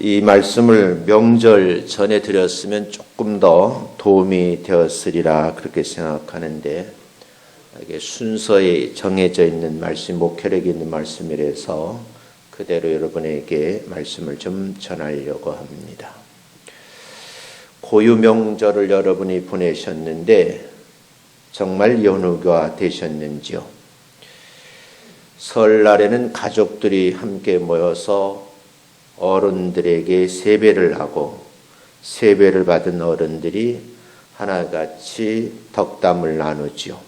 이 말씀을 명절 전에 드렸으면 조금 더 도움이 되었으리라 그렇게 생각하는데, 이게 순서에 정해져 있는 말씀, 목회력이 있는 말씀이라서 그대로 여러분에게 말씀을 좀 전하려고 합니다. 고유 명절을 여러분이 보내셨는데 정말 연휴가 되셨는지요? 설날에는 가족들이 함께 모여서 어른들에게 세배를 하고, 세배를 받은 어른들이 하나같이 덕담을 나누죠.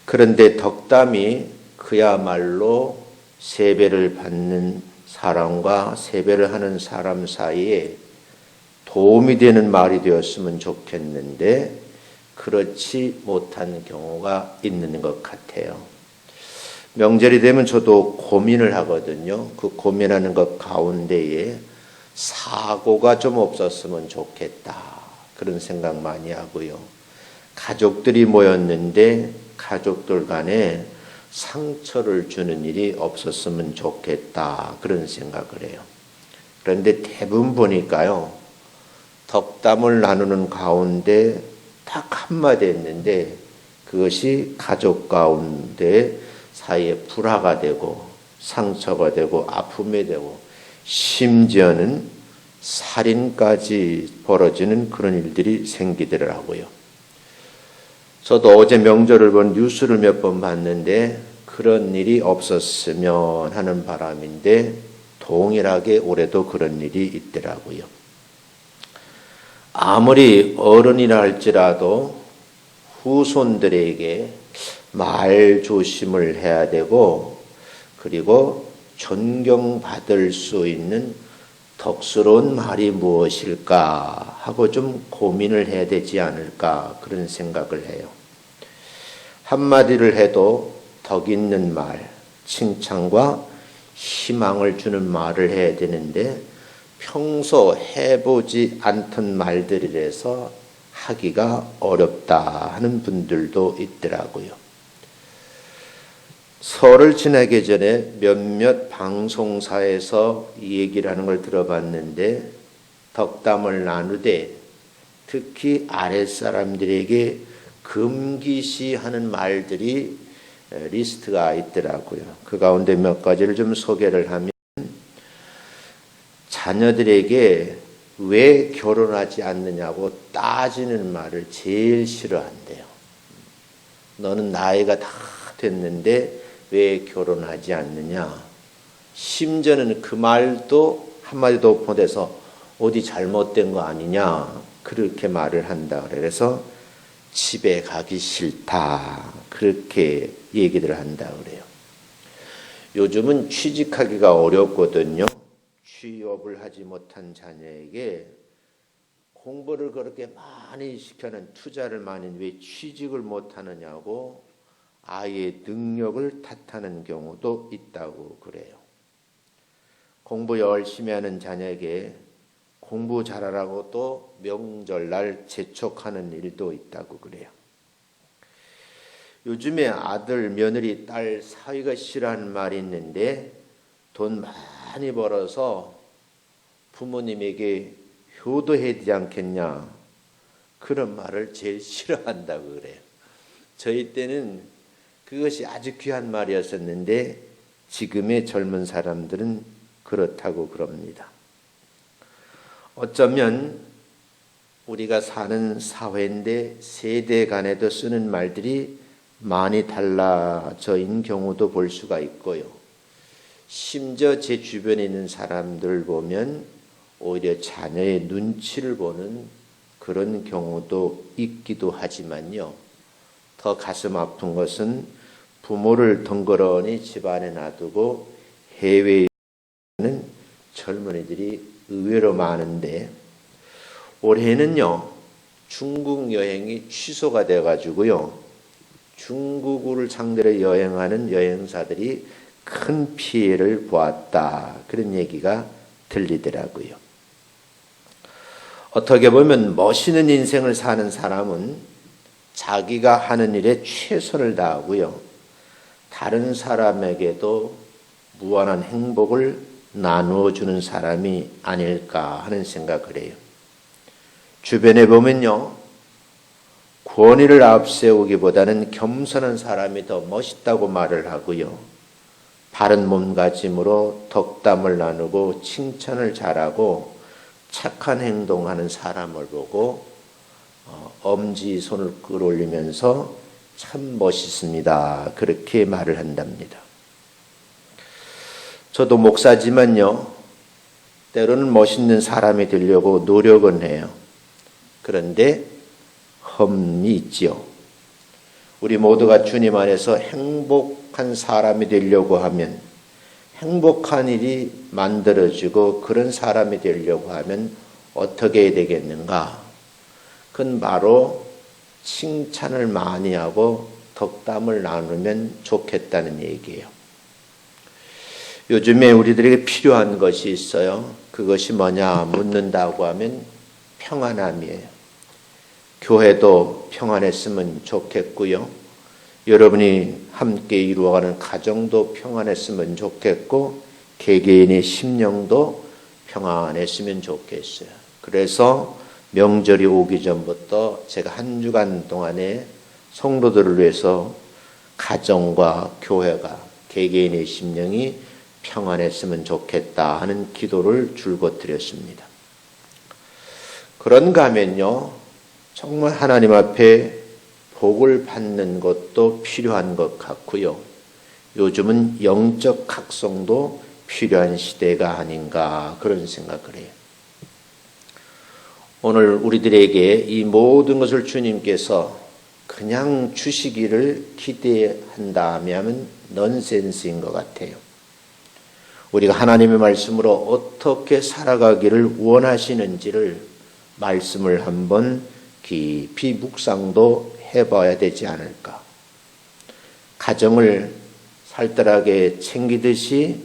그런데 덕담이 그야말로 세배를 받는 사람과 세배를 하는 사람 사이에 도움이 되는 말이 되었으면 좋겠는데 그렇지 못한 경우가 있는 것 같아요. 명절이 되면 저도 고민을 하거든요. 그 고민하는 것 가운데에 사고가 좀 없었으면 좋겠다, 그런 생각 많이 하고요. 가족들이 모였는데 가족들 간에 상처를 주는 일이 없었으면 좋겠다, 그런 생각을 해요. 그런데 대부분 보니까요, 덕담을 나누는 가운데 딱 한마디 했는데 그것이 가족 가운데 사이에 불화가 되고 상처가 되고 아픔이 되고 심지어는 살인까지 벌어지는 그런 일들이 생기더라고요. 저도 어제 명절을 본 뉴스를 몇 번 봤는데 그런 일이 없었으면 하는 바람인데 동일하게 올해도 그런 일이 있더라고요. 아무리 어른이라 할지라도 후손들에게 말 조심을 해야 되고, 그리고 존경받을 수 있는 덕스러운 말이 무엇일까 하고 좀 고민을 해야 되지 않을까, 그런 생각을 해요. 한마디를 해도 덕 있는 말, 칭찬과 희망을 주는 말을 해야 되는데 평소 해보지 않던 말들이라서 하기가 어렵다 하는 분들도 있더라고요. 설을 지나기 전에 몇몇 방송사에서 이 얘기를 하는 걸 들어봤는데, 덕담을 나누되 특히 아랫사람들에게 금기시하는 말들이 리스트가 있더라고요. 그 가운데 몇 가지를 좀 소개를 하면, 자녀들에게 왜 결혼하지 않느냐고 따지는 말을 제일 싫어한대요. 너는 나이가 다 됐는데 왜 결혼하지 않느냐. 심지어는 그 말도 한마디도 못해서 어디 잘못된 거 아니냐, 그렇게 말을 한다. 그래서 집에 가기 싫다, 그렇게 얘기를 한다 그래요. 요즘은 취직하기가 어렵거든요. 취업을 하지 못한 자녀에게 공부를 그렇게 많이 시켜는, 투자를 많이, 왜 취직을 못하느냐고 아이의 능력을 탓하는 경우도 있다고 그래요. 공부 열심히 하는 자녀에게 공부 잘하라고 또 명절날 재촉하는 일도 있다고 그래요. 요즘에 아들, 며느리, 딸 사위가 싫어하는 말이 있는데, 돈 많이 벌어서 부모님에게 효도해야 되지 않겠냐, 그런 말을 제일 싫어한다고 그래요. 저희 때는 그것이 아주 귀한 말이었었는데 지금의 젊은 사람들은 그렇다고 그럽니다. 어쩌면 우리가 사는 사회인데 세대 간에도 쓰는 말들이 많이 달라져 있는 경우도 볼 수가 있고요. 심지어 제 주변에 있는 사람들 보면 오히려 자녀의 눈치를 보는 그런 경우도 있기도 하지만요. 더 가슴 아픈 것은 부모를 덩그러니 집안에 놔두고 해외에 가는 젊은이들이 의외로 많은데, 올해는요 중국 여행이 취소가 돼가지고요, 중국을 상대로 여행하는 여행사들이 큰 피해를 보았다, 그런 얘기가 들리더라고요. 어떻게 보면 멋있는 인생을 사는 사람은 자기가 하는 일에 최선을 다하고요, 다른 사람에게도 무한한 행복을 나누어 주는 사람이 아닐까 하는 생각을 해요. 주변에 보면요, 권위를 앞세우기보다는 겸손한 사람이 더 멋있다고 말을 하고요, 바른 몸가짐으로 덕담을 나누고 칭찬을 잘하고 착한 행동하는 사람을 보고 엄지손을 끌어올리면서 참 멋있습니다, 그렇게 말을 한답니다. 저도 목사지만요, 때로는 멋있는 사람이 되려고 노력은 해요. 그런데 험이 있지요. 우리 모두가 주님 안에서 행복한 사람이 되려고 하면, 행복한 일이 만들어지고 그런 사람이 되려고 하면 어떻게 해야 되겠는가? 그건 바로 칭찬을 많이 하고 덕담을 나누면 좋겠다는 얘기예요. 요즘에 우리들에게 필요한 것이 있어요. 그것이 뭐냐 묻는다고 하면 평안함이에요. 교회도 평안했으면 좋겠고요, 여러분이 함께 이루어가는 가정도 평안했으면 좋겠고, 개개인의 심령도 평안했으면 좋겠어요. 그래서 명절이 오기 전부터 제가 한 주간 동안에 성도들을 위해서 가정과 교회가, 개개인의 심령이 평안했으면 좋겠다 하는 기도를 줄곧 드렸습니다. 그런가 하면요, 정말 하나님 앞에 복을 받는 것도 필요한 것 같고요, 요즘은 영적 각성도 필요한 시대가 아닌가 그런 생각을 해요. 오늘 우리들에게 이 모든 것을 주님께서 그냥 주시기를 기대한다면 넌센스인 것 같아요. 우리가 하나님의 말씀으로 어떻게 살아가기를 원하시는지를 말씀을 한번 깊이 묵상도 해봐야 되지 않을까. 가정을 살뜰하게 챙기듯이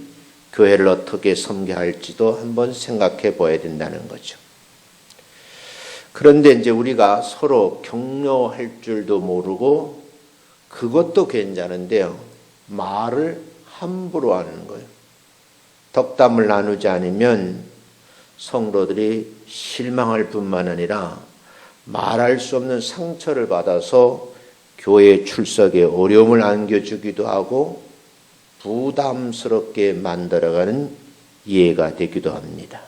교회를 어떻게 섬겨야 할지도 한번 생각해 봐야 된다는 거죠. 그런데 이제 우리가 서로 격려할 줄도 모르고, 그것도 괜찮은데요, 말을 함부로 하는 거예요. 덕담을 나누지 않으면 성도들이 실망할 뿐만 아니라 말할 수 없는 상처를 받아서 교회 출석에 어려움을 안겨주기도 하고 부담스럽게 만들어가는 예가 되기도 합니다.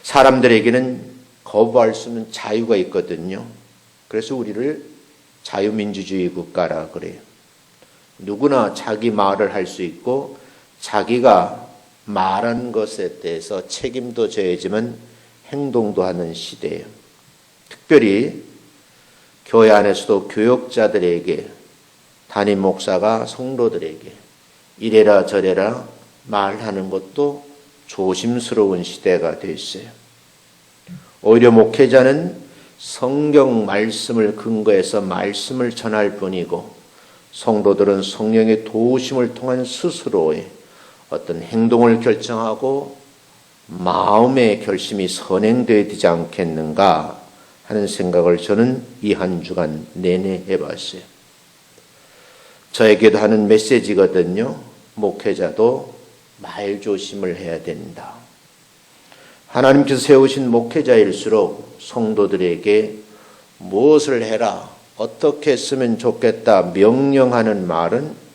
사람들에게는 거부할 수 없는 자유가 있거든요. 그래서 우리를 자유민주주의 국가라 그래요. 누구나 자기 말을 할 수 있고 자기가 말한 것에 대해서 책임도 져야지만 행동도 하는 시대예요. 특별히 교회 안에서도 교역자들에게, 담임 목사가 성도들에게 이래라 저래라 말하는 것도 조심스러운 시대가 됐어요. 오히려 목회자는 성경 말씀을 근거해서 말씀을 전할 뿐이고, 성도들은 성령의 도우심을 통한 스스로의 어떤 행동을 결정하고 마음의 결심이 선행되어야 되지 않겠는가 하는 생각을 저는 이 한 주간 내내 해봤어요. 저에게도 하는 메시지거든요. 목회자도 말조심을 해야 된다. 하나님께서 세우신 목회자일수록 성도들에게 무엇을 해라, 어떻게 했으면 좋겠다 명령하는 말은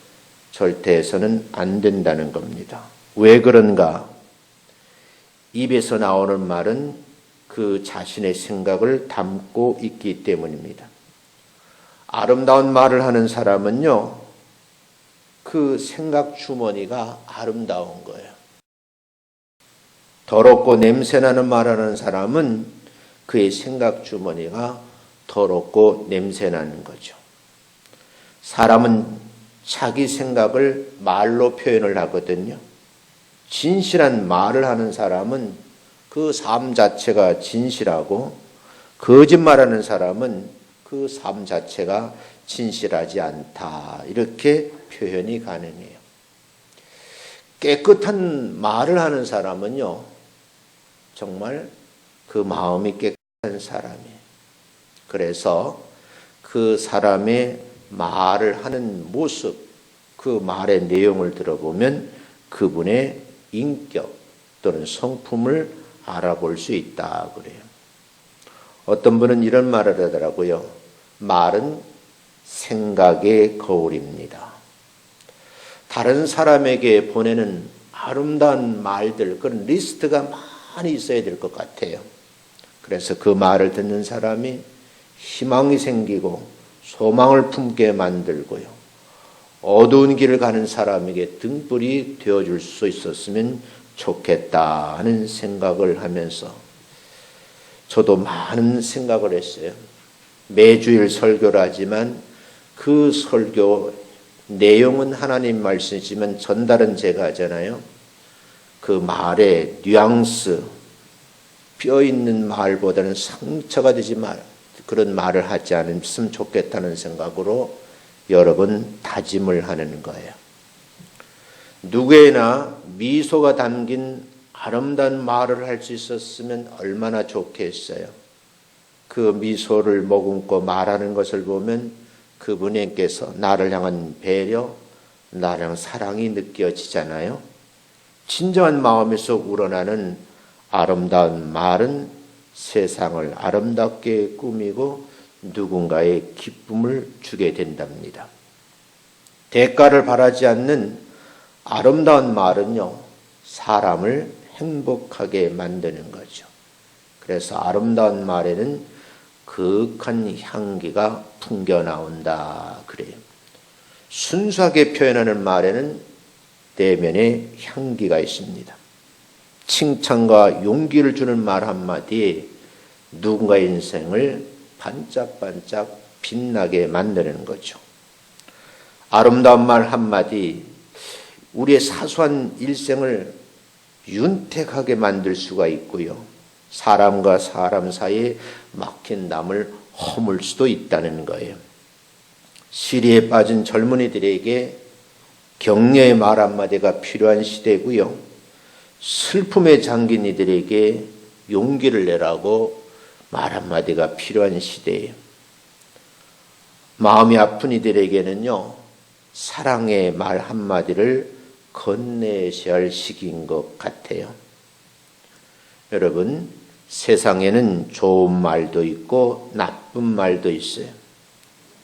절대 해서는 안 된다는 겁니다. 왜 그런가? 입에서 나오는 말은 그 자신의 생각을 담고 있기 때문입니다. 아름다운 말을 하는 사람은요, 그 생각 주머니가 아름다운 거예요. 더럽고 냄새나는 말하는 사람은 그의 생각 주머니가 더럽고 냄새나는 거죠. 사람은 자기 생각을 말로 표현을 하거든요. 진실한 말을 하는 사람은 그 삶 자체가 진실하고, 거짓말하는 사람은 그 삶 자체가 진실하지 않다, 이렇게 표현이 가능해요. 깨끗한 말을 하는 사람은요, 정말 그 마음이 깨끗한 사람이에요. 그래서 그 사람의 말을 하는 모습, 그 말의 내용을 들어보면 그분의 인격 또는 성품을 알아볼 수 있다 그래요. 어떤 분은 이런 말을 하더라고요. 말은 생각의 거울입니다. 다른 사람에게 보내는 아름다운 말들, 그런 리스트가 많이 있어야 될 것 같아요. 그래서 그 말을 듣는 사람이 희망이 생기고 소망을 품게 만들고요. 어두운 길을 가는 사람에게 등불이 되어줄 수 있었으면 좋겠다 하는 생각을 하면서 저도 많은 생각을 했어요. 매주일 설교를 하지만 그 설교 내용은 하나님 말씀이지만 전달은 제가 하잖아요. 그 말의 뉘앙스, 뼈 있는 말보다는 상처가 되지 말, 그런 말을 하지 않으면 좋겠다는 생각으로 여러 번 다짐을 하는 거예요. 누구에나 미소가 담긴 아름다운 말을 할 수 있었으면 얼마나 좋겠어요. 그 미소를 머금고 말하는 것을 보면 그분께서 나를 향한 배려, 나를 향한 사랑이 느껴지잖아요. 진정한 마음에서 우러나는 아름다운 말은 세상을 아름답게 꾸미고 누군가의 기쁨을 주게 된답니다. 대가를 바라지 않는 아름다운 말은요, 사람을 행복하게 만드는 거죠. 그래서 아름다운 말에는 그윽한 향기가 풍겨 나온다 그래요. 순수하게 표현하는 말에는 내면의 향기가 있습니다. 칭찬과 용기를 주는 말 한마디에 누군가의 인생을 반짝반짝 빛나게 만드는 거죠. 아름다운 말 한마디 우리의 사소한 일생을 윤택하게 만들 수가 있고요. 사람과 사람 사이에 막힌 담을 허물 수도 있다는 거예요. 시리에 빠진 젊은이들에게 격려의 말 한마디가 필요한 시대고요. 슬픔에 잠긴 이들에게 용기를 내라고 말 한마디가 필요한 시대예요. 마음이 아픈 이들에게는요, 사랑의 말 한마디를 건네셔야 할 시기인 것 같아요. 여러분, 세상에는 좋은 말도 있고 나쁜 말도 있어요.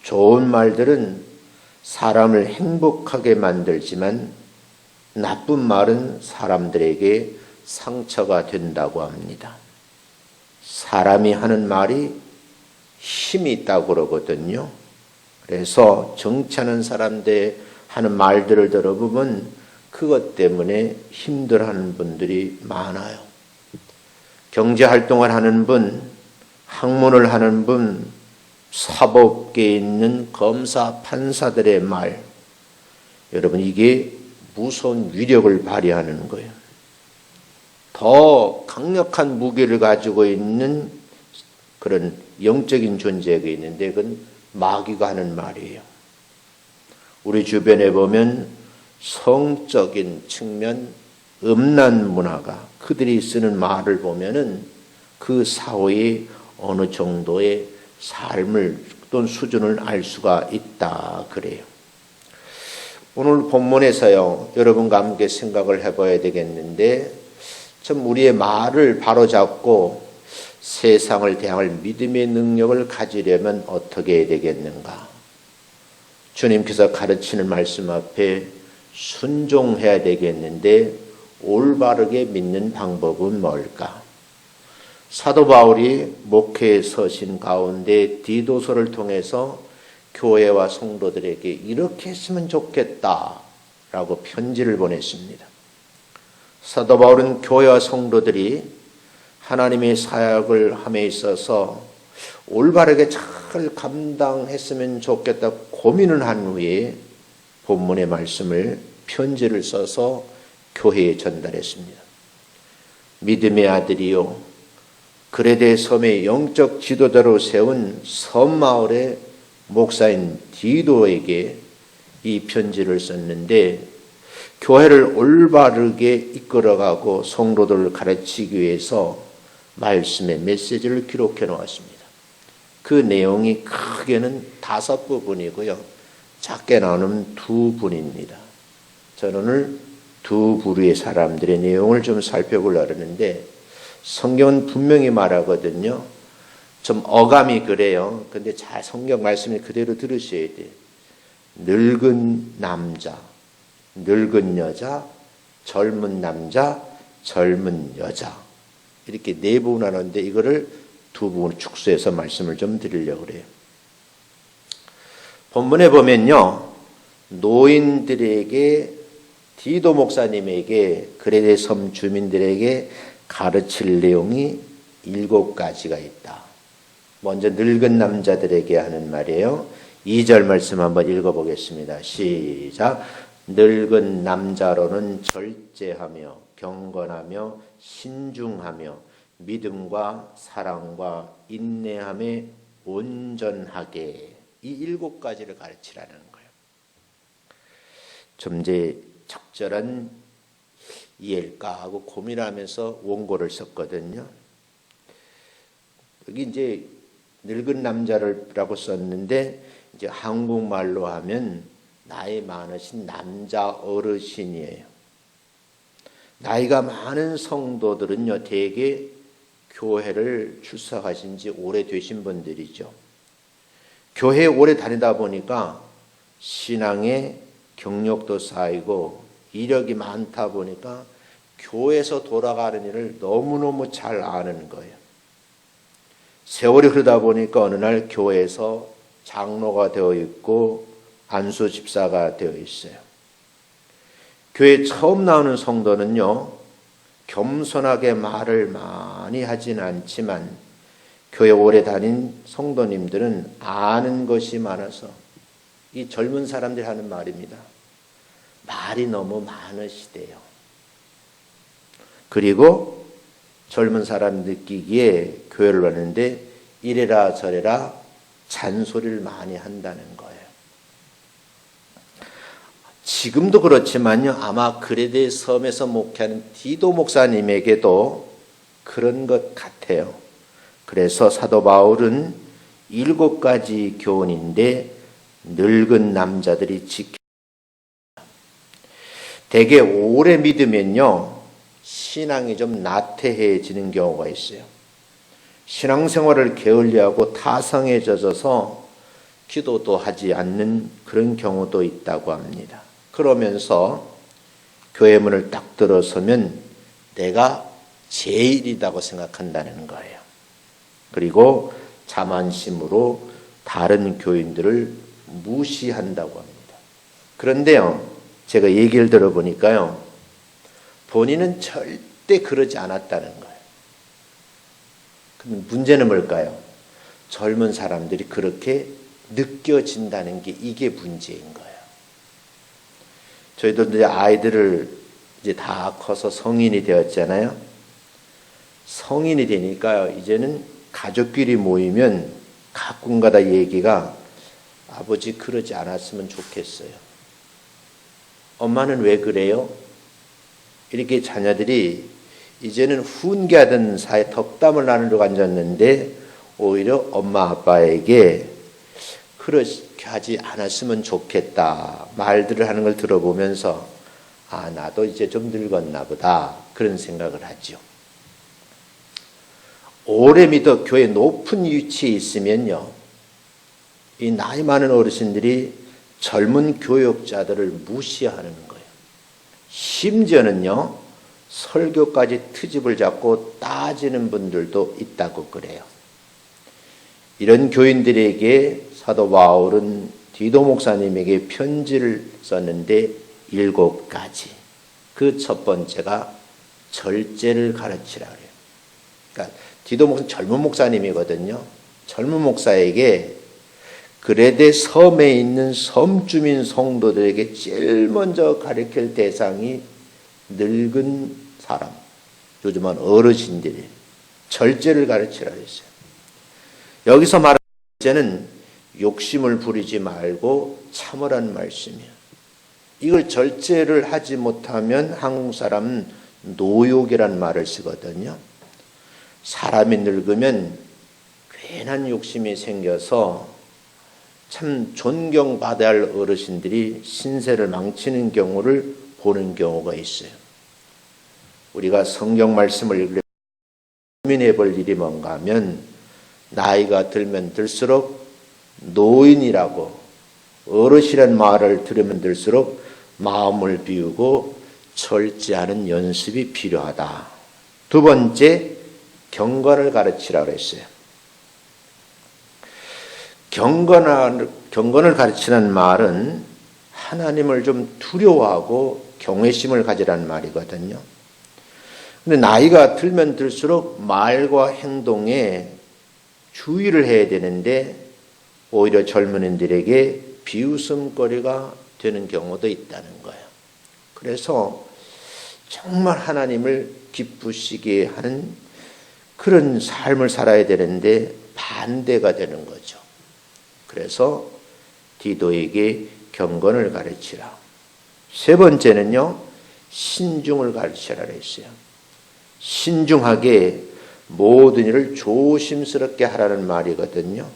좋은 말들은 사람을 행복하게 만들지만 나쁜 말은 사람들에게 상처가 된다고 합니다. 사람이 하는 말이 힘이 있다고 그러거든요. 그래서 정치하는 사람들 하는 말들을 들어보면 그것 때문에 힘들어하는 분들이 많아요. 경제활동을 하는 분, 학문을 하는 분, 사법계에 있는 검사, 판사들의 말, 여러분 이게 무서운 위력을 발휘하는 거예요. 더 강력한 무기를 가지고 있는 그런 영적인 존재가 있는데 그건 마귀가 하는 말이에요. 우리 주변에 보면 성적인 측면, 음란 문화가 그들이 쓰는 말을 보면은 그 사회의 어느 정도의 삶을 또는 수준을 알 수가 있다 그래요. 오늘 본문에서요, 여러분과 함께 생각을 해봐야 되겠는데 참 우리의 말을 바로잡고 세상을 대할 믿음의 능력을 가지려면 어떻게 해야 되겠는가? 주님께서 가르치는 말씀 앞에 순종해야 되겠는데 올바르게 믿는 방법은 뭘까? 사도 바울이 목회에 서신 가운데 디도서를 통해서 교회와 성도들에게 이렇게 했으면 좋겠다라고 편지를 보냈습니다. 사도 바울은 교회와 성도들이 하나님의 사역을 함에 있어서 올바르게 잘 감당했으면 좋겠다 고민을 한 후에 본문의 말씀을 편지를 써서 교회에 전달했습니다. 믿음의 아들이요 그레데 섬의 영적 지도자로 세운 섬마을의 목사인 디도에게 이 편지를 썼는데 교회를 올바르게 이끌어가고 성도들을 가르치기 위해서 말씀의 메시지를 기록해 놓았습니다. 그 내용이 크게는 5부분이고요. 작게 나누면 2분입니다. 저는 오늘 두 부류의 사람들의 내용을 좀 살펴보려고 하는데 성경은 분명히 말하거든요. 좀 어감이 그래요. 근데 잘 성경 말씀을 그대로 들으셔야 돼요. 늙은 남자, 늙은 여자, 젊은 남자, 젊은 여자 이렇게 네 부분 하는데 이거를 두 부분 축소해서 말씀을 좀 드리려고 그래요. 본문에 보면요. 노인들에게 디도 목사님에게 그레데 섬 주민들에게 가르칠 내용이 7가지가 있다. 먼저 늙은 남자들에게 하는 말이에요. 2절 말씀 한번 읽어보겠습니다. 시작. 늙은 남자로는 절제하며 경건하며 신중하며 믿음과 사랑과 인내함에 온전하게 이 7가지를 가르치라는 거예요. 좀 이제 적절한 이해일까 하고 고민하면서 원고를 썼거든요. 여기 이제 늙은 남자라고 썼는데 이제 한국말로 하면 나이 많으신 남자 어르신이에요. 나이가 많은 성도들은요, 대개 교회를 출석하신 지 오래되신 분들이죠. 교회에 오래 다니다 보니까 신앙의 경력도 쌓이고 이력이 많다 보니까 교회에서 돌아가는 일을 너무너무 잘 아는 거예요. 세월이 흐르다 보니까 어느 날 교회에서 장로가 되어 있고 안수 집사가 되어 있어요. 교회 처음 나오는 성도는요, 겸손하게 말을 많이 하진 않지만 교회 오래 다닌 성도님들은 아는 것이 많아서 이 젊은 사람들이 하는 말입니다. 말이 너무 많으시대요. 그리고 젊은 사람 느끼기에 교회를 왔는데 이래라 저래라 잔소리를 많이 한다는 거예요. 지금도 그렇지만요. 아마 그레데 섬에서 목회하는 디도 목사님에게도 그런 것 같아요. 그래서 사도 바울은 7가지 교훈인데 늙은 남자들이 지켜 되게 오래 믿으면요. 신앙이 좀 나태해지는 경우가 있어요. 신앙생활을 게을리하고 타성에 젖어서 기도도 하지 않는 그런 경우도 있다고 합니다. 그러면서 교회 문을 딱 들어서면 내가 제일이라고 생각한다는 거예요. 그리고 자만심으로 다른 교인들을 무시한다고 합니다. 그런데요, 제가 얘기를 들어보니까요, 본인은 절대 그러지 않았다는 거예요. 그럼 문제는 뭘까요? 젊은 사람들이 그렇게 느껴진다는 게 이게 문제인 거예요. 저희도 이제 아이들을 이제 다 커서 성인이 되었잖아요. 성인이 되니까 이제는 가족끼리 모이면 가끔가다 얘기가 아버지 그러지 않았으면 좋겠어요. 엄마는 왜 그래요? 이렇게 자녀들이 이제는 훈계하던 사이에 덕담을 나누려고 앉았는데 오히려 엄마 아빠에게 그렇게 하지 않았으면 좋겠다 말들을 하는 걸 들어보면서 아 나도 이제 좀 늙었나 보다 그런 생각을 하죠. 오래 믿어 교회 높은 위치에 있으면요, 이 나이 많은 어르신들이 젊은 교역자들을 무시하는 거예요. 심지어는요, 설교까지 트집을 잡고 따지는 분들도 있다고 그래요. 이런 교인들에게 사도 바울은 디도 목사님에게 편지를 썼는데 7가지. 그 첫 번째가 절제를 가르치라 그래요. 그러니까 디도 목사님 젊은 목사님이거든요. 젊은 목사에게 그레데 섬에 있는 섬주민 성도들에게 제일 먼저 가르칠 대상이 늙은 사람, 요즘은 어르신들이 절제를 가르치라 했어요. 여기서 말하는 절제는 욕심을 부리지 말고 참으라는 말씀이에요. 이걸 절제를 하지 못하면 한국 사람은 노욕이라는 말을 쓰거든요. 사람이 늙으면 괜한 욕심이 생겨서 참 존경받아야 할 어르신들이 신세를 망치는 경우를 보는 경우가 있어요. 우리가 성경 말씀을 고민해 볼 일이 뭔가 하면 나이가 들면 들수록 노인이라고 어르신이라는 말을 들으면 들수록 마음을 비우고 절제하는 연습이 필요하다. 두 번째, 경건을 가르치라고 했어요. 경건을 가르치는 말은 하나님을 좀 두려워하고 경외심을 가지라는 말이거든요. 근데 나이가 들면 들수록 말과 행동에 주의를 해야 되는데 오히려 젊은이들에게 비웃음거리가 되는 경우도 있다는 거예요. 그래서 정말 하나님을 기쁘시게 하는 그런 삶을 살아야 되는데 반대가 되는 거죠. 그래서 디도에게 경건을 가르치라. 세 번째는요, 신중을 가르치라 했어요. 신중하게 모든 일을 조심스럽게 하라는 말이거든요.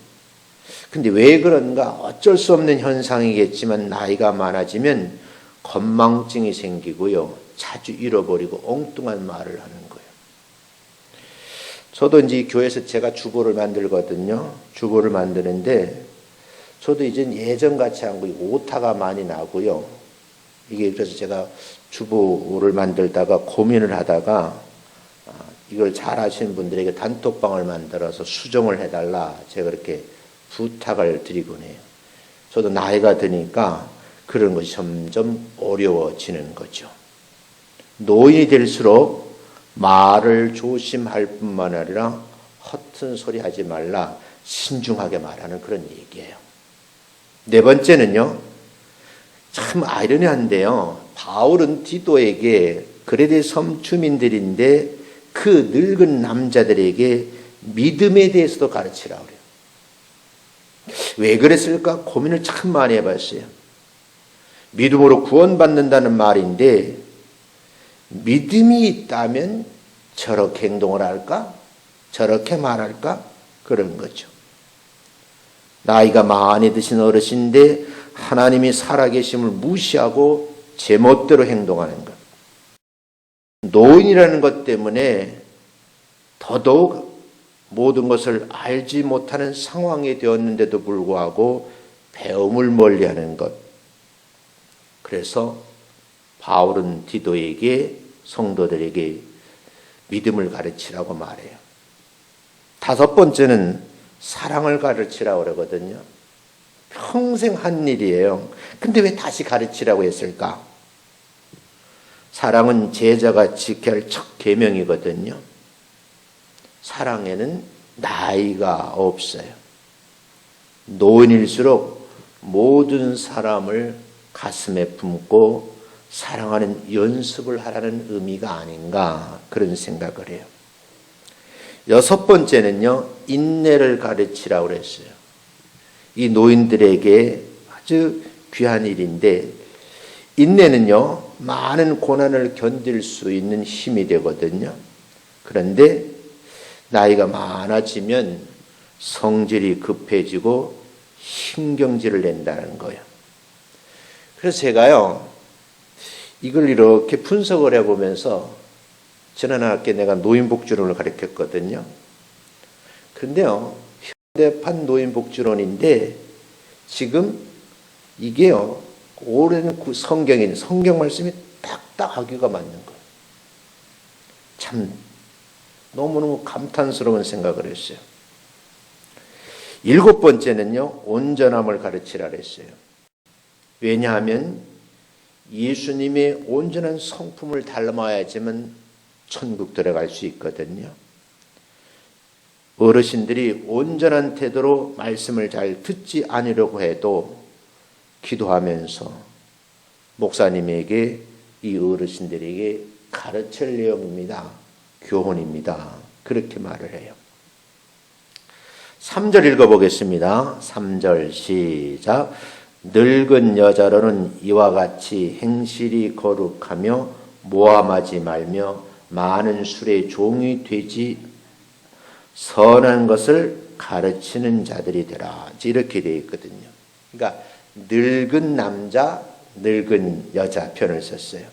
근데 왜 그런가? 어쩔 수 없는 현상이겠지만 나이가 많아지면 건망증이 생기고요. 자주 잃어버리고 엉뚱한 말을 하는 거예요. 저도 이제 교회에서 제가 주보를 만들거든요. 주보를 만드는데 저도 이제 예전같이 한 거 오타가 많이 나고요. 이게 그래서 제가 주보를 만들다가 고민을 하다가 이걸 잘 하시는 분들에게 단톡방을 만들어서 수정을 해달라 제가 그렇게 부탁을 드리곤 해요. 저도 나이가 드니까 그런 것이 점점 어려워지는 거죠. 노인이 될수록 말을 조심할 뿐만 아니라 허튼 소리 하지 말라, 신중하게 말하는 그런 얘기예요. 네 번째는요, 참 아이러니한데요. 바울은 디도에게 그레데 섬 주민들인데 그 늙은 남자들에게 믿음에 대해서도 가르치라고 그래요. 왜 그랬을까? 고민을 참 많이 해봤어요. 믿음으로 구원받는다는 말인데 믿음이 있다면 저렇게 행동을 할까? 저렇게 말할까? 그런 거죠. 나이가 많이 드신 어르신인데 하나님이 살아계심을 무시하고 제멋대로 행동하는 것. 노인이라는 것 때문에 더더욱 모든 것을 알지 못하는 상황이 되었는데도 불구하고 배움을 멀리하는 것. 그래서 바울은 디도에게 성도들에게 믿음을 가르치라고 말해요. 다섯 번째는 사랑을 가르치라고 그러거든요. 평생 한 일이에요. 근데 왜 다시 가르치라고 했을까? 사랑은 제자가 지켜야 할 첫 계명이거든요. 사랑에는 나이가 없어요. 노인일수록 모든 사람을 가슴에 품고 사랑하는 연습을 하라는 의미가 아닌가 그런 생각을 해요. 여섯 번째는요, 인내를 가르치라고 그랬어요. 이 노인들에게 아주 귀한 일인데 인내는요, 많은 고난을 견딜 수 있는 힘이 되거든요. 그런데 나이가 많아지면 성질이 급해지고 신경질을 낸다는 거예요. 그래서 제가요, 이걸 이렇게 분석을 해보면서 지난 학기에 내가 노인복지론을 가르쳤거든요. 그런데요, 현대판 노인복지론인데 지금 이게요, 오랜 성경 말씀이 딱딱 하기가 맞는 거예요. 참 너무너무 감탄스러운 생각을 했어요. 일곱 번째는요, 온전함을 가르치라 그랬어요. 왜냐하면 예수님의 온전한 성품을 닮아야지만 천국 들어갈 수 있거든요. 어르신들이 온전한 태도로 말씀을 잘 듣지 않으려고 해도 기도하면서 목사님에게 이 어르신들에게 가르칠 내용입니다. 교훈입니다. 그렇게 말을 해요. 3절 읽어보겠습니다. 3절 시작. 늙은 여자로는 이와 같이 행실이 거룩하며 모함하지 말며 많은 술의 종이 되지 선한 것을 가르치는 자들이 되라. 이렇게 되어 있거든요. 그러니까 늙은 남자, 늙은 여자 편을 썼어요.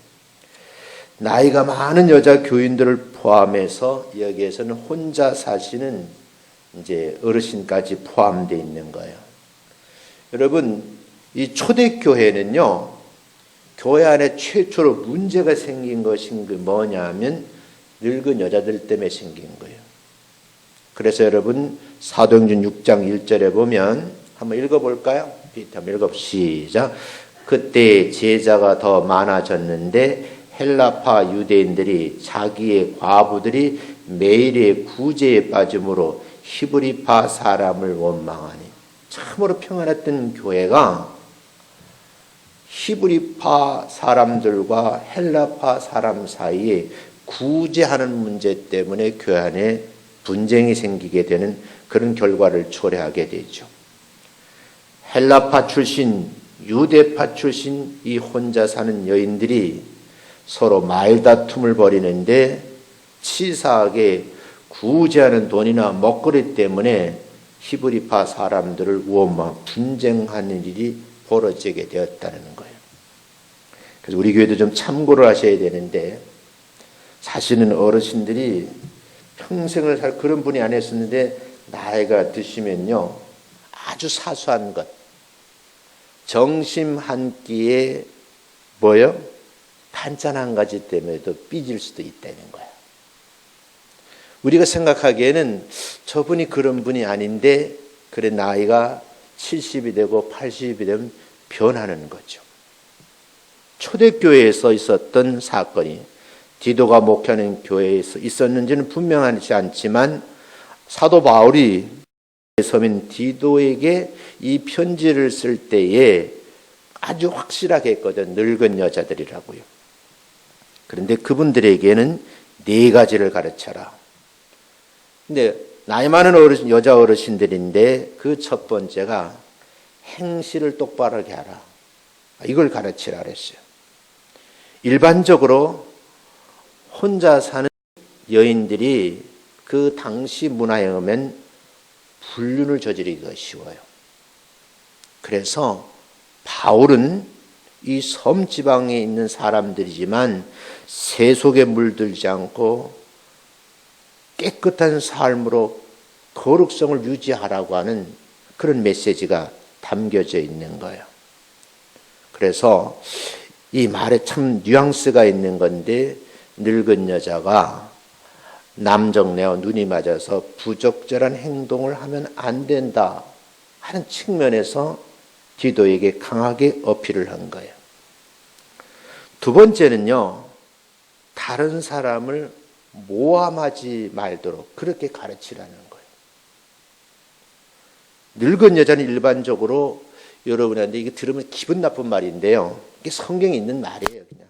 나이가 많은 여자 교인들을 포함해서 여기에서는 혼자 사시는 이제 어르신까지 포함되어 있는 거예요. 여러분, 이 초대교회는요, 교회 안에 최초로 문제가 생긴 것이 뭐냐면 늙은 여자들 때문에 생긴 거예요. 그래서 여러분, 사도행전 6장 1절에 보면 한번 읽어볼까요? 한번 읽읍시다. 그때 제자가 더 많아졌는데 헬라파 유대인들이 자기의 과부들이 매일의 구제에 빠짐으로 히브리파 사람을 원망하니, 참으로 평안했던 교회가 히브리파 사람들과 헬라파 사람 사이에 구제하는 문제 때문에 교회 안에 분쟁이 생기게 되는 그런 결과를 초래하게 되죠. 헬라파 출신, 유대파 출신 이 혼자 사는 여인들이 서로 말다툼을 벌이는데 치사하게 구제하는 돈이나 먹거리 때문에 히브리파 사람들을 원망, 분쟁하는 일이 벌어지게 되었다는 거예요. 그래서 우리 교회도 좀 참고를 하셔야 되는데, 사실은 어르신들이 평생을 살 그런 분이 아니었는데 나이가 드시면요, 아주 사소한 것, 정심 한 끼에 반찬 한 가지 때문에도 삐질 수도 있다는 거예요. 우리가 생각하기에는 저분이 그런 분이 아닌데, 그래 나이가 70이 되고 80이 되면 변하는 거죠. 초대교회에서 있었던 사건이 디도가 목회하는 교회에서 있었는지는 분명하지 않지만, 사도 바울이 서민 디도에게 이 편지를 쓸 때에 아주 확실하게 했거든. 늙은 여자들이라고요. 그런데 그분들에게는 4가지를 가르쳐라. 근데 나이 많은 여자 어르신들인데 그 첫 번째가 행실을 똑바로 하게 하라. 이걸 가르치라 그랬어요. 일반적으로 혼자 사는 여인들이 그 당시 문화에 의하면 불륜을 저지르기가 쉬워요. 그래서 바울은 이 섬 지방에 있는 사람들이지만 세속에 물들지 않고 깨끗한 삶으로 거룩성을 유지하라고 하는 그런 메시지가 담겨져 있는 거예요. 그래서 이 말에 참 뉘앙스가 있는 건데, 늙은 여자가 남정네와 눈이 맞아서 부적절한 행동을 하면 안 된다 하는 측면에서 디도에게 강하게 어필을 한 거예요. 두 번째는요, 다른 사람을 모함하지 말도록 그렇게 가르치라는 거예요. 늙은 여자는 일반적으로 여러분한테 이게 들으면 기분 나쁜 말인데요, 이게 성경에 있는 말이에요. 그냥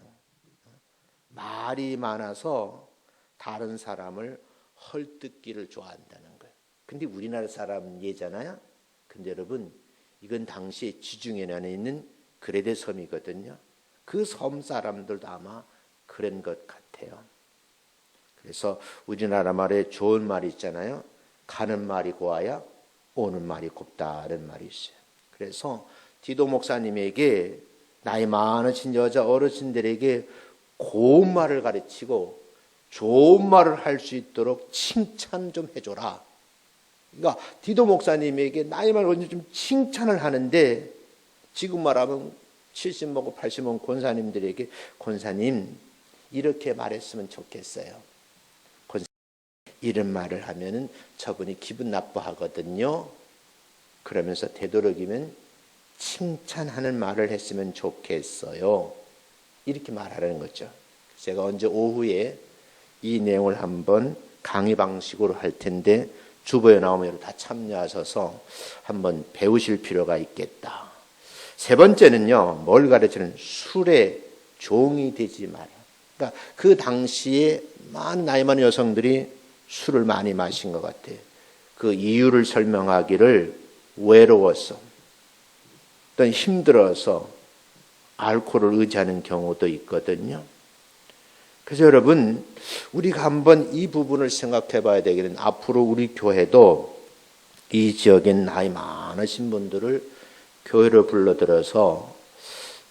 말이 많아서 다른 사람을 헐뜯기를 좋아한다는 거예요. 근데 우리나라 사람 예잖아요. 근데 여러분, 이건 당시에 지중해 안에 있는 그레데 섬이거든요. 그 섬 사람들도 아마 그런 것 같아요. 그래서 우리나라 말에 좋은 말이 있잖아요. 가는 말이 고와야 오는 말이 곱다는 말이 있어요. 그래서 디도 목사님에게 나이 많으신 여자 어르신들에게 고운 말을 가르치고 좋은 말을 할 수 있도록 칭찬 좀 해줘라. 그러니까 디도 목사님에게 나이 많은 좀 칭찬을 하는데, 지금 말하면 70 먹고 80 먹은 권사님들에게 권사님 이렇게 말했으면 좋겠어요. 권사님 이런 말을 하면은 저분이 기분 나빠하거든요. 그러면서 되도록이면 칭찬하는 말을 했으면 좋겠어요. 이렇게 말하라는 거죠. 제가 언제 오후에 이 내용을 한번 강의 방식으로 할 텐데 주보에 나오면 다 참여하셔서 한번 배우실 필요가 있겠다. 세 번째는요, 뭘 가르치는? 술에 종이 되지 마라. 그러니까 그 당시에 많은 나이 많은 여성들이 술을 많이 마신 것 같아요. 그 이유를 설명하기를 외로워서 또는 힘들어서 알코올을 의지하는 경우도 있거든요. 그래서 여러분, 우리가 한번 이 부분을 생각해 봐야 되겠는, 앞으로 우리 교회도 이 지역에 나이 많으신 분들을 교회로 불러들여서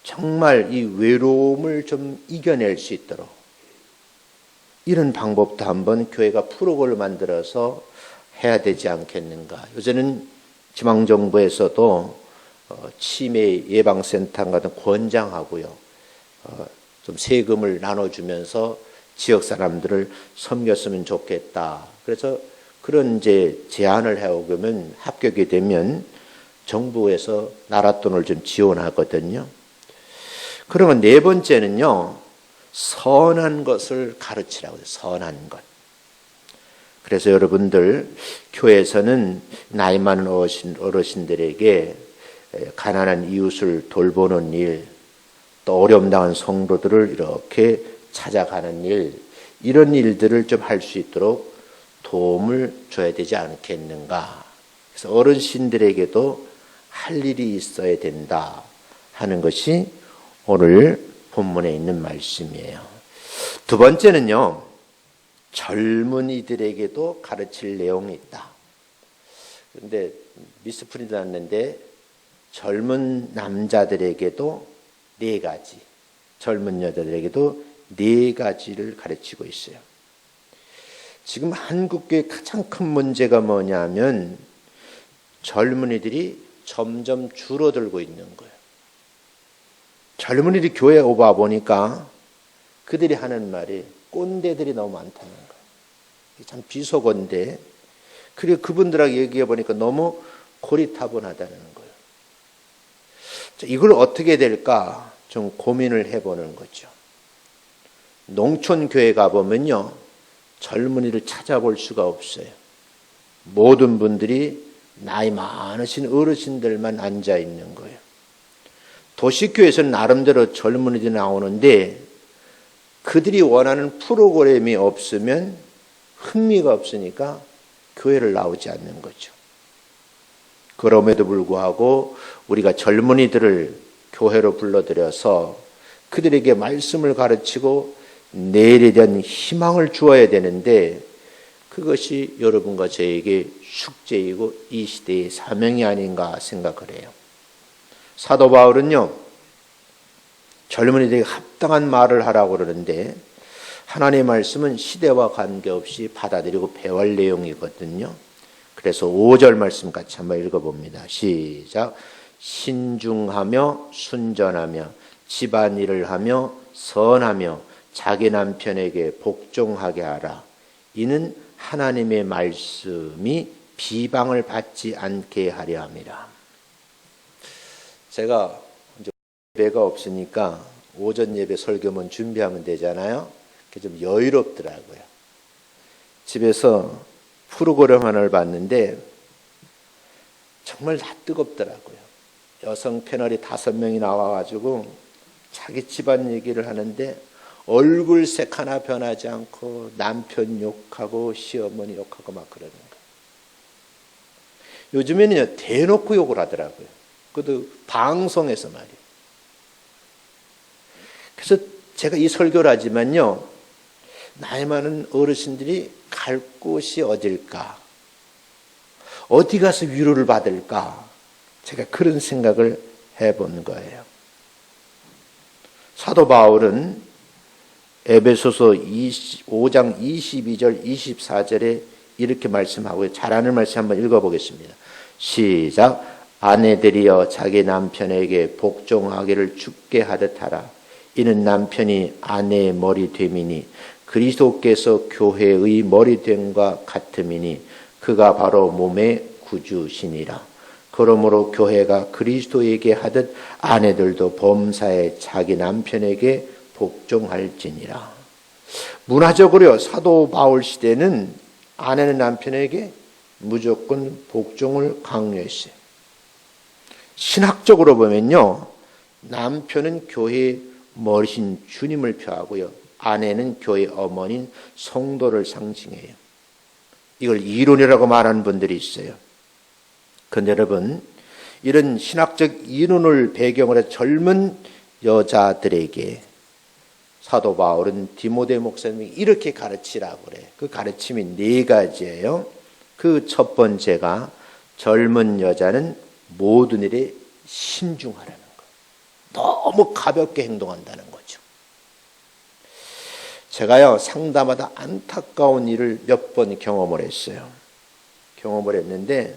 정말 이 외로움을 좀 이겨낼 수 있도록 이런 방법도 한번 교회가 프로그램을 만들어서 해야 되지 않겠는가. 요새는 지방정부에서도 치매 예방센터 같은 권장하고요. 좀 세금을 나눠주면서 지역 사람들을 섬겼으면 좋겠다. 그래서 그런 이제 제안을 해오면 합격이 되면 정부에서 나라 돈을 좀 지원하거든요. 그러면 네 번째는요, 선한 것을 가르치라고 해요. 선한 것. 그래서 여러분들 교회에서는 나이 많은 어르신들에게 가난한 이웃을 돌보는 일, 또 어려움 당한 성도들을 이렇게 찾아가는 일, 이런 일들을 좀 할 수 있도록 도움을 줘야 되지 않겠는가. 그래서 어르신들에게도 할 일이 있어야 된다 하는 것이 오늘 본문에 있는 말씀이에요. 두 번째는요, 젊은이들에게도 가르칠 내용이 있다. 그런데 미스프린트 났는데 젊은 남자들에게도 네 가지, 젊은 여자들에게도 네 가지를 가르치고 있어요. 지금 한국교회의 가장 큰 문제가 뭐냐면 젊은이들이 점점 줄어들고 있는 거예요. 젊은이들이 교회에 오봐 보니까 그들이 하는 말이 꼰대들이 너무 많다는 거예요. 참 비속어인데, 그리고 그분들하고 얘기해 보니까 너무 고리타분하다는 거예요. 이걸 어떻게 될까 좀 고민을 해보는 거죠. 농촌교회 가보면요, 젊은이를 찾아볼 수가 없어요. 모든 분들이 나이 많으신 어르신들만 앉아 있는 거예요. 도시교회에서는 나름대로 젊은이들이 나오는데 그들이 원하는 프로그램이 없으면 흥미가 없으니까 교회를 나오지 않는 거죠. 그럼에도 불구하고 우리가 젊은이들을 교회로 불러들여서 그들에게 말씀을 가르치고 내일에 대한 희망을 주어야 되는데 그것이 여러분과 저에게 숙제이고 이 시대의 사명이 아닌가 생각을 해요. 사도 바울은요, 젊은이들에게 합당한 말을 하라고 그러는데 하나님의 말씀은 시대와 관계없이 받아들이고 배워할 내용이거든요. 그래서 5절 말씀 같이 한번 읽어봅니다. 시작. 신중하며 순전하며 집안일을 하며 선하며 자기 남편에게 복종하게 하라. 이는 하나님의 말씀이 비방을 받지 않게 하려 함이라. 제가 이제 예배가 없으니까 오전 예배 설교문 준비하면 되잖아요. 그게 좀 여유롭더라고요. 집에서 프로그램 하나를 봤는데 정말 다 뜨겁더라고요. 여성 패널이 5명이 나와가지고 자기 집안 얘기를 하는데 얼굴색 하나 변하지 않고 남편 욕하고 시어머니 욕하고 막 그러는 거예요. 요즘에는요, 대놓고 욕을 하더라고요. 그것도 방송에서 말이에요. 그래서 제가 이 설교를 하지만요, 나이 많은 어르신들이 갈 곳이 어딜까? 어디 가서 위로를 받을까? 제가 그런 생각을 해본 거예요. 사도 바울은 에베소서 5장 22절 24절에 이렇게 말씀하고요. 잘하는 말씀 한번 읽어보겠습니다. 시작. 아내들이여 자기 남편에게 복종하기를 주께 하듯 하라. 이는 남편이 아내의 머리 됨이니 그리스도께서 교회의 머리 됨과 같음이니 그가 바로 몸의 구주시니라. 그러므로 교회가 그리스도에게 하듯 아내들도 범사에 자기 남편에게 복종할지니라. 문화적으로 사도 바울 시대는 아내는 남편에게 무조건 복종을 강요했어요. 신학적으로 보면요, 남편은 교회의 머리신 주님을 표하고요, 아내는 교회 어머니인 성도를 상징해요. 이걸 이론이라고 말하는 분들이 있어요. 그런데 여러분, 이런 신학적 이론을 배경으로 해서 젊은 여자들에게 사도 바울은 디모데 목사님이 이렇게 가르치라고 그래요. 그 가르침이 4가지예요. 그 첫 번째가 젊은 여자는 모든 일에 신중하라는 거예요. 너무 가볍게 행동한다는 거죠. 제가요, 상담하다 안타까운 일을 몇 번 경험을 했어요. 경험을 했는데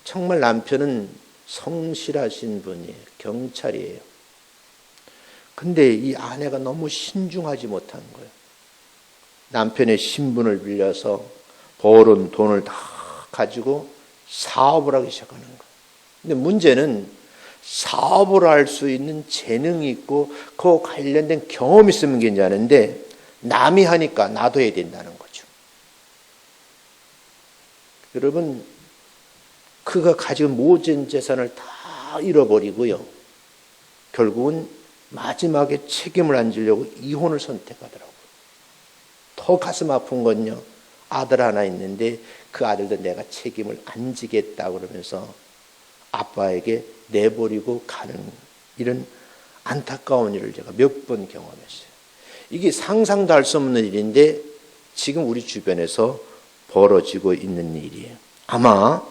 정말 남편은 성실하신 분이에요. 경찰이에요. 근데 이 아내가 너무 신중하지 못한 거예요. 남편의 신분을 빌려서 벌은 돈을 다 가지고 사업을 하기 시작하는 거예요. 근데 문제는 사업을 할 수 있는 재능이 있고 그 관련된 경험이 있으면 괜찮은데 남이 하니까 나도 해야 된다는 거죠. 여러분, 그가 가진 모든 재산을 다 잃어버리고요. 결국은 마지막에 책임을 안 지려고 이혼을 선택하더라고요. 더 가슴 아픈 건요, 아들 하나 있는데 그 아들도 내가 책임을 안 지겠다 그러면서 아빠에게 내버리고 가는 이런 안타까운 일을 제가 몇 번 경험했어요. 이게 상상도 할 수 없는 일인데 지금 우리 주변에서 벌어지고 있는 일이에요. 아마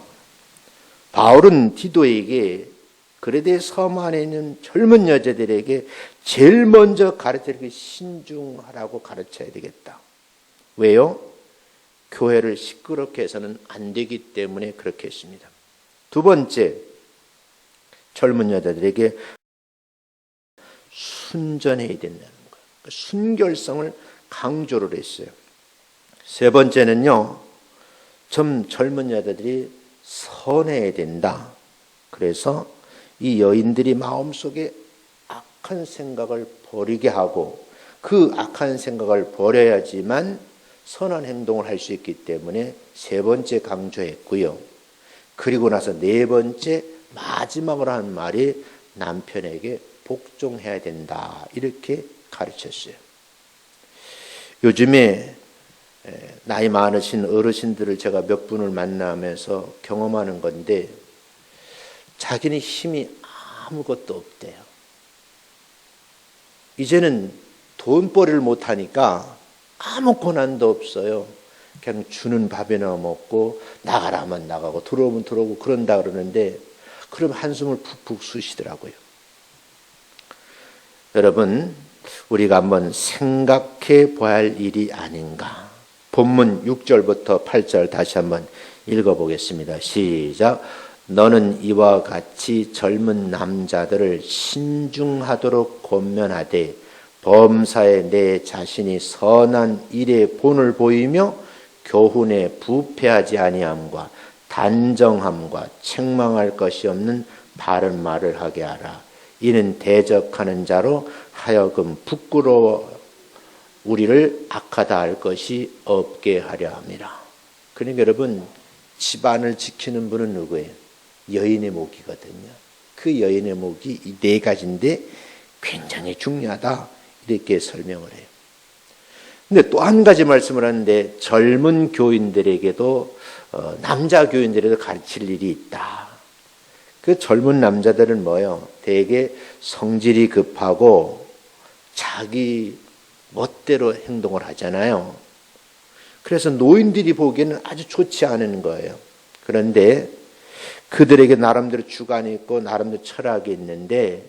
바울은 디도에게 그레데 섬 안에 있는 젊은 여자들에게 제일 먼저 가르칠 게 신중하라고 가르쳐야 되겠다. 왜요? 교회를 시끄럽게 해서는 안 되기 때문에 그렇게 했습니다. 두 번째, 젊은 여자들에게 순전해야 된다는 거예요. 순결성을 강조를 했어요. 세 번째는요, 젊은 여자들이 선해야 된다. 그래서 이 여인들이 마음속에 악한 생각을 버리게 하고 그 악한 생각을 버려야지만 선한 행동을 할 수 있기 때문에 세 번째 강조했고요. 그리고 나서 네 번째 마지막으로 한 말이 남편에게 복종해야 된다. 이렇게 가르쳤어요. 요즘에 나이 많으신 어르신들을 제가 몇 분을 만나면서 경험하는 건데 자기는 힘이 아무것도 없대요. 이제는 돈벌이를 못하니까 아무 권한도 없어요. 그냥 주는 밥이나 먹고 나가라면 나가고 들어오면 들어오고 그런다 그러는데 그럼 한숨을 푹푹 쉬시더라고요. 여러분, 우리가 한번 생각해 봐야 할 일이 아닌가. 본문 6절부터 8절 다시 한번 읽어보겠습니다. 시작. 너는 이와 같이 젊은 남자들을 신중하도록 권면하되 범사에 내 자신이 선한 일에 본을 보이며 교훈에 부패하지 아니함과 단정함과 책망할 것이 없는 바른 말을 하게 하라. 이는 대적하는 자로 하여금 부끄러워 우리를 악하다 할 것이 없게 하려 함이라. 그러니까 여러분, 집안을 지키는 분은 누구예요? 여인의 목이거든요. 그 여인의 목이 이 네 가지인데 굉장히 중요하다. 이렇게 설명을 해요. 근데 또 한 가지 말씀을 하는데 젊은 교인들에게도 남자 교인들에게도 가르칠 일이 있다. 그 젊은 남자들은 뭐예요? 되게 성질이 급하고 자기 멋대로 행동을 하잖아요. 그래서 노인들이 보기에는 아주 좋지 않은 거예요. 그런데 그들에게 나름대로 주관이 있고 나름대로 철학이 있는데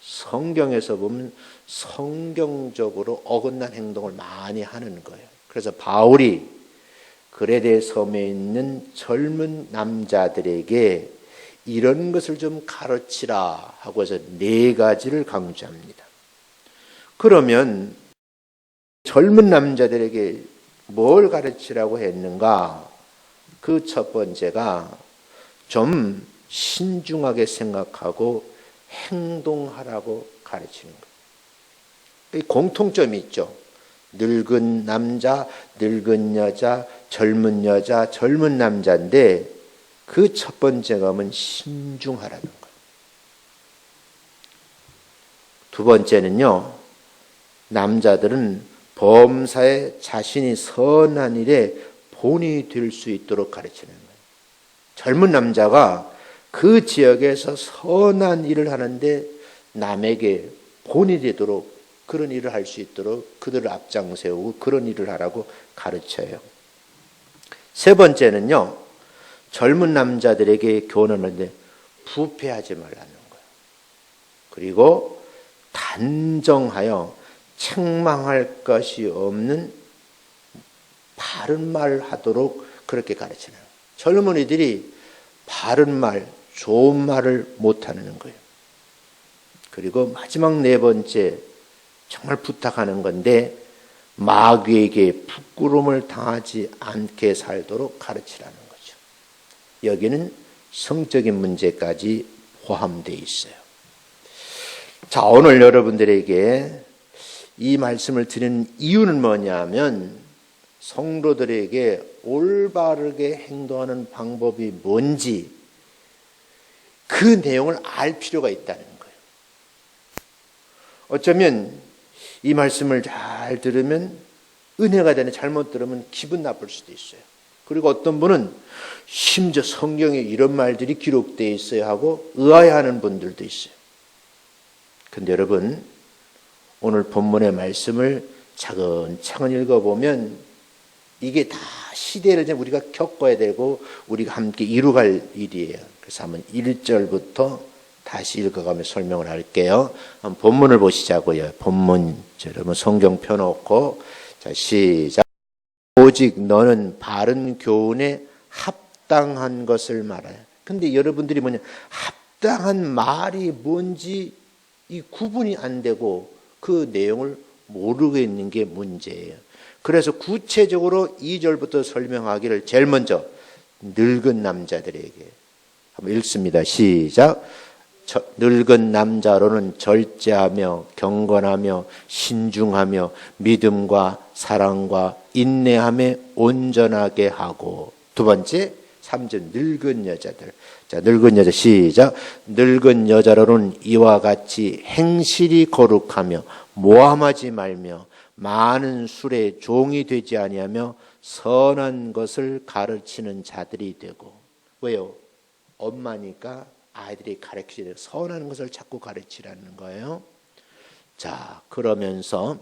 성경에서 보면 성경적으로 어긋난 행동을 많이 하는 거예요. 그래서 바울이 그레데 섬에 있는 젊은 남자들에게 이런 것을 좀 가르치라 하고 해서 네 가지를 강조합니다. 그러면 젊은 남자들에게 뭘 가르치라고 했는가? 그 첫 번째가 좀 신중하게 생각하고 행동하라고 가르치는 거예요. 공통점이 있죠. 늙은 남자, 늙은 여자, 젊은 여자, 젊은 남자인데 그 첫 번째 감은 신중하라는 거예요. 두 번째는요, 남자들은 범사에 자신이 선한 일에 본이 될 수 있도록 가르치는 거예요. 젊은 남자가 그 지역에서 선한 일을 하는데 남에게 본이 되도록 그런 일을 할 수 있도록 그들을 앞장 세우고 그런 일을 하라고 가르쳐요. 세 번째는요, 젊은 남자들에게 교훈하는데 부패하지 말라는 거예요. 그리고 단정하여 책망할 것이 없는 바른 말 하도록 그렇게 가르치는 거예요. 젊은이들이 바른 말, 좋은 말을 못하는 거예요. 그리고 마지막 네 번째 정말 부탁하는 건데 마귀에게 부끄러움을 당하지 않게 살도록 가르치라는 거죠. 여기는 성적인 문제까지 포함되어 있어요. 자, 오늘 여러분들에게 이 말씀을 드리는 이유는 뭐냐면 성도들에게 올바르게 행동하는 방법이 뭔지 그 내용을 알 필요가 있다는 거예요. 어쩌면 이 말씀을 잘 들으면 은혜가 되는, 잘못 들으면 기분 나쁠 수도 있어요. 그리고 어떤 분은 심지어 성경에 이런 말들이 기록되어 있어야 하고 의아해하는 분들도 있어요. 그런데 여러분, 오늘 본문의 말씀을 차근차근 읽어보면 이게 다 시대를 우리가 겪어야 되고 우리가 함께 이루갈 일이에요. 그래서 한번 1절부터 다시 읽어가며 설명을 할게요. 한번 본문을 보시자고요. 본문 여러분 성경 펴놓고 자 시작. 오직 너는 바른 교훈에 합당한 것을 말하여. 근데 여러분들이 뭐냐, 합당한 말이 뭔지 이 구분이 안 되고 그 내용을 모르고 있는 게 문제예요. 그래서 구체적으로 2절부터 설명하기를 제일 먼저 늙은 남자들에게 한번 읽습니다. 시작. 늙은 남자로는 절제하며 경건하며 신중하며 믿음과 사랑과 인내함에 온전하게 하고, 두 번째 3절 늙은 여자들. 자, 늙은 여자 시작. 늙은 여자로는 이와 같이 행실이 거룩하며 모함하지 말며 많은 술에 종이 되지 아니하며 선한 것을 가르치는 자들이 되고. 왜요? 엄마니까 아이들이 가르치는 선한 것을 자꾸 가르치라는 거예요. 자, 그러면서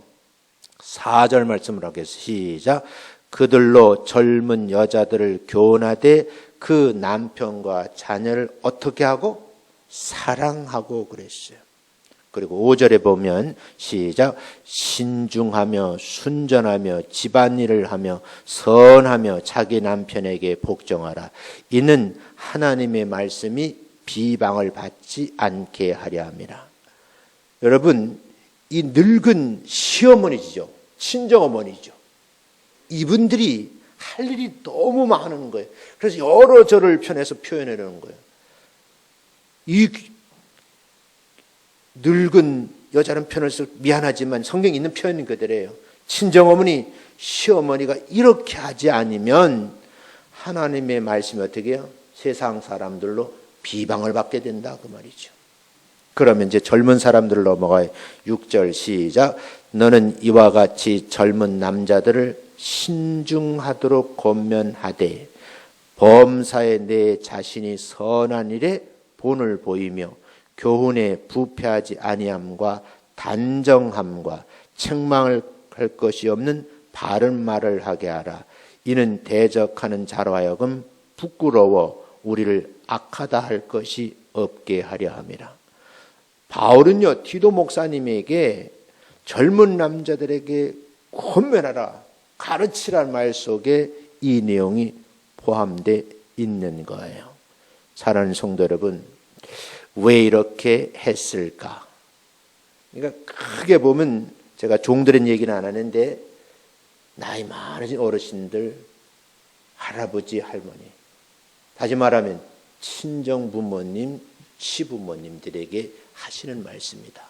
4절 말씀을 하겠습니다. 시작. 그들로 젊은 여자들을 교훈하되 그 남편과 자녀를 어떻게 하고? 사랑하고 그랬어요. 그리고 5절에 보면 시작. 신중하며 순전하며 집안일을 하며 선하며 자기 남편에게 복종하라. 이는 하나님의 말씀이 비방을 받지 않게 하려 함이라. 여러분, 이 늙은 시어머니죠, 친정어머니죠, 이분들이 할 일이 너무 많은 거예요. 그래서 여러 절을 펴내서 표현하려는 거예요. 이 늙은 여자는 표현을 써서 미안하지만 성경에 있는 표현인 그대로예요. 친정어머니, 시어머니가 이렇게 하지 않으면 하나님의 말씀이 어떻게 해요? 세상 사람들로 비방을 받게 된다 그 말이죠. 그러면 이제 젊은 사람들을 넘어가요. 6절 시작. 너는 이와 같이 젊은 남자들을 신중하도록 권면하되 범사에 내 자신이 선한 일에 본을 보이며 교훈에 부패하지 아니함과 단정함과 책망을 할 것이 없는 바른 말을 하게 하라. 이는 대적하는 자로 하여금 부끄러워 우리를 악하다 할 것이 없게 하려 함이라. 바울은요, 디도 목사님에게 젊은 남자들에게 권면하라, 가르치라는 말 속에 이 내용이 포함되어 있는 거예요. 사랑하는 성도 여러분, 왜 이렇게 했을까? 그러니까 크게 보면 제가 종들의 얘기는 안 하는데 나이 많으신 어르신들, 할아버지, 할머니, 다시 말하면 친정 부모님, 시부모님들에게 하시는 말씀입니다.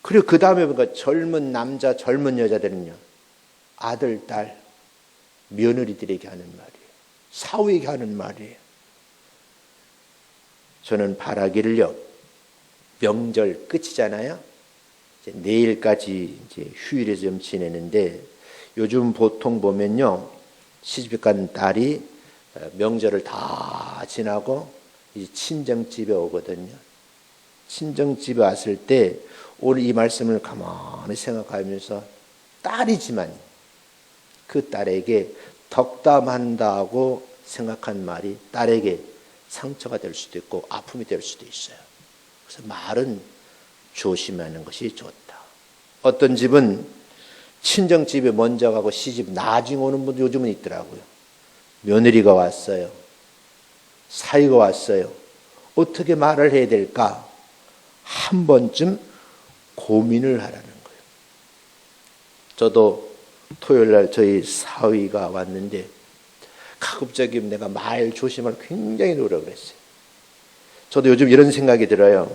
그리고 그 다음에 보니까 젊은 남자, 젊은 여자들은요, 아들, 딸, 며느리들에게 하는 말이에요. 사위에게 하는 말이에요. 저는 바라기를요, 명절 끝이잖아요. 이제 내일까지 이제 휴일에서 좀 지내는데 요즘 보통 보면요, 시집간 딸이 명절을 다 지나고 이제 친정집에 오거든요. 친정집에 왔을 때 오늘 이 말씀을 가만히 생각하면서 딸이지만 그 딸에게 덕담한다고 생각한 말이 딸에게 상처가 될 수도 있고 아픔이 될 수도 있어요. 그래서 말은 조심하는 것이 좋다. 어떤 집은 친정집에 먼저 가고 시집 나중에 오는 분도 요즘은 있더라고요. 며느리가 왔어요. 사위가 왔어요. 어떻게 말을 해야 될까? 한 번쯤 고민을 하라는 거예요. 저도 토요일 날 저희 사위가 왔는데 가급적이면 내가 말 조심을 굉장히 노력을 했어요. 저도 요즘 이런 생각이 들어요.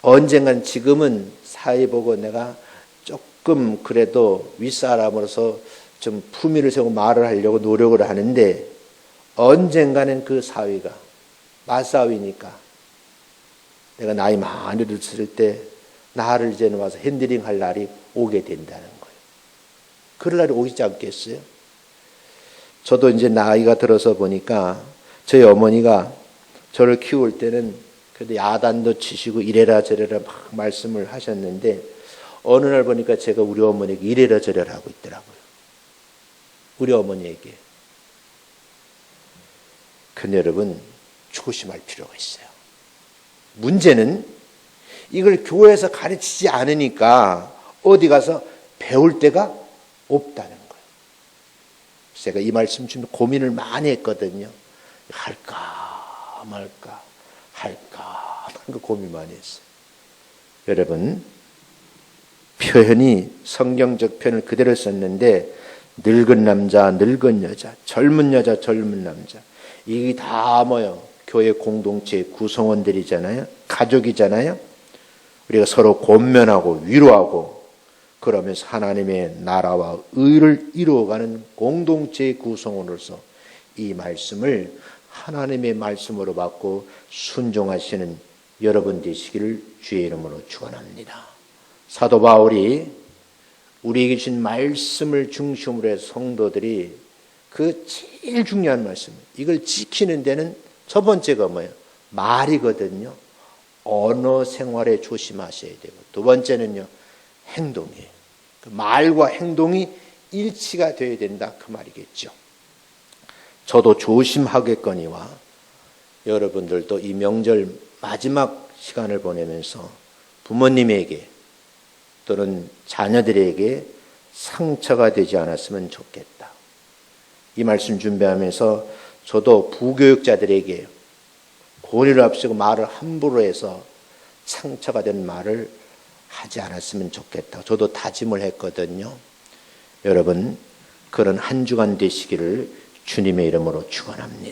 언젠간 지금은 사위 보고 내가 조금 그래도 윗사람으로서 좀 품위를 세우고 말을 하려고 노력을 하는데 언젠가는 그 사위가 맞사위니까 내가 나이 많이 들었을 때 나를 이제는 와서 핸들링 할 날이 오게 된다는 거예요. 그럴 날이 오지 않겠어요? 저도 이제 나이가 들어서 보니까 저희 어머니가 저를 키울 때는 그래도 야단도 치시고 이래라 저래라 막 말씀을 하셨는데 어느 날 보니까 제가 우리 어머니에게 이래라 저래라 하고 있더라고요. 우리 어머니에게. 근데 여러분 조심할 필요가 있어요. 문제는 이걸 교회에서 가르치지 않으니까 어디 가서 배울 데가 없다는 거예요. 제가 이 말씀 좀 고민을 많이 했거든요. 할까 말까 할까 말까 고민 많이 했어요. 여러분 표현이 성경적 표현을 그대로 썼는데 늙은 남자 늙은 여자 젊은 여자 젊은 남자 이게 다 뭐요? 교회 공동체 구성원들이잖아요. 가족이잖아요. 우리가 서로 권면하고 위로하고 그러면서 하나님의 나라와 의를 이루어가는 공동체의 구성원으로서 이 말씀을 하나님의 말씀으로 받고 순종하시는 여러분 되시기를 주의 이름으로 축원합니다. 사도 바울이 우리에게 주신 말씀을 중심으로 해서 성도들이 그 제일 중요한 말씀 이걸 지키는 데는 첫 번째가 뭐예요? 말이거든요. 언어 생활에 조심하셔야 되고 두 번째는요. 행동이에요. 그 말과 행동이 일치가 되어야 된다 그 말이겠죠. 저도 조심하겠거니와 여러분들도 이 명절 마지막 시간을 보내면서 부모님에게 또는 자녀들에게 상처가 되지 않았으면 좋겠다. 이 말씀 준비하면서 저도 부교육자들에게 권위를 앞세우고 말을 함부로 해서 상처가 된 말을 하지 않았으면 좋겠다. 저도 다짐을 했거든요. 여러분 그런 한 주간 되시기를 주님의 이름으로 축원합니다.